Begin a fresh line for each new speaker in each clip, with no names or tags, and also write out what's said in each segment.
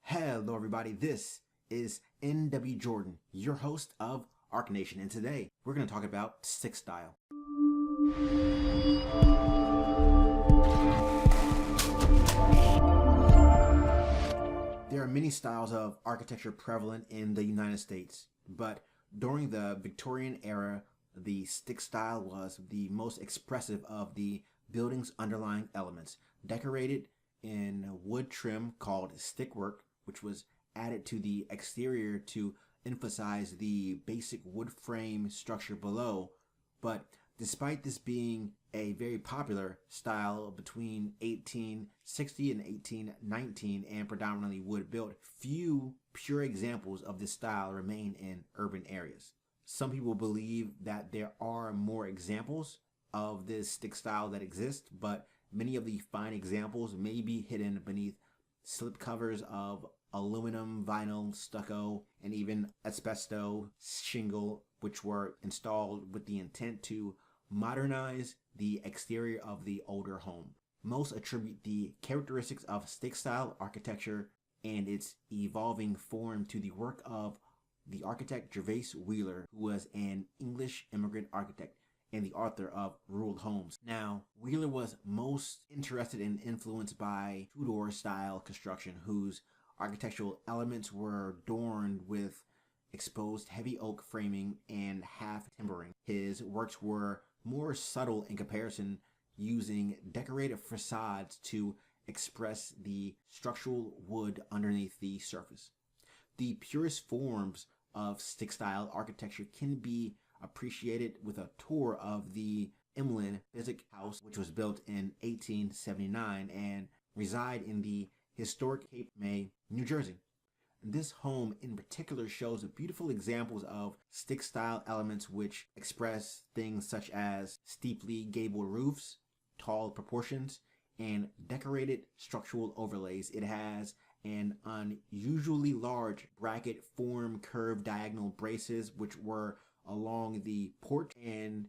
Hello everybody, this is N.W. Jordan, your host of ArchNation, and today we're going to talk about stick style. There are many styles of architecture prevalent in the United States, but during the Victorian era, the stick style was the most expressive of the building's underlying elements, decorated in wood trim called stickwork, which was added to the exterior to emphasize the basic wood frame structure below. But despite this being a very popular style between 1860 and 1819 and predominantly wood built, few pure examples of this style remain in urban areas. Some people believe that there are more examples of this stick style that exist, but many of the fine examples may be hidden beneath slipcovers of aluminum, vinyl, stucco, and even asbestos shingle, which were installed with the intent to modernize the exterior of the older home. Most attribute the characteristics of stick style architecture and its evolving form to the work of the architect Gervase Wheeler, who was an English immigrant architect and the author of Rural Homes. Now, Wheeler was most interested and influenced by Tudor style construction, whose architectural elements were adorned with exposed heavy oak framing and half timbering. His works were more subtle in comparison, using decorative facades to express the structural wood underneath the surface. The purest forms of stick style architecture can be appreciated with a tour of the Emlyn Physic House, which was built in 1879 and reside in the historic Cape May, New Jersey. This home in particular shows beautiful examples of stick style elements which express things such as steeply gabled roofs, tall proportions, and decorated structural overlays. It has an unusually large bracket form curved diagonal braces which were along the porch and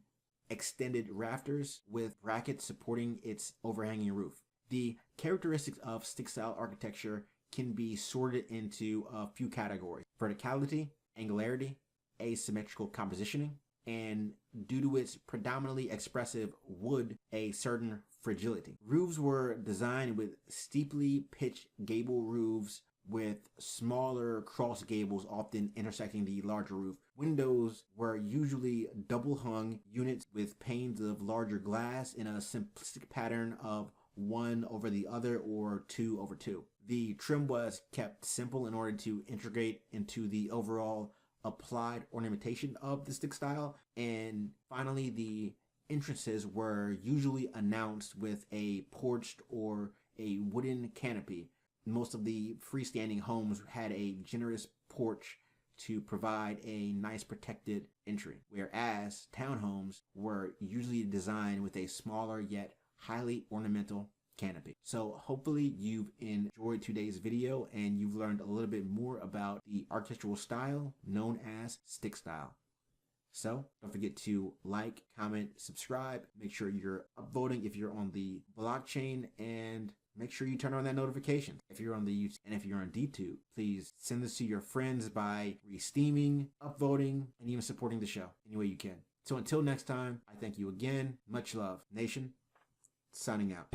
extended rafters with brackets supporting its overhanging roof. The characteristics of stick style architecture can be sorted into a few categories: verticality, angularity, asymmetrical compositioning, and due to its predominantly expressive wood, a certain fragility. Roofs were designed with steeply pitched gable roofs with smaller cross gables often intersecting the larger roof. Windows were usually double hung units with panes of larger glass in a simplistic pattern of 1 over the other or 2 over 2. The trim was kept simple in order to integrate into the overall applied ornamentation of the stick style. And finally, the entrances were usually announced with a porched or a wooden canopy. Most of the freestanding homes had a generous porch to provide a nice protected entry, whereas townhomes were usually designed with a smaller yet highly ornamental canopy. So hopefully you've enjoyed today's video and you've learned a little bit more about the architectural style known as stick style. So don't forget to like, comment, subscribe, make sure you're upvoting if you're on the blockchain, and make sure you turn on that notification if you're on the YouTube. And if you're on DTube, please send this to your friends by re-steaming, upvoting, and even supporting the show any way you can. So until next time, I thank you again. Much love. Nation, signing out.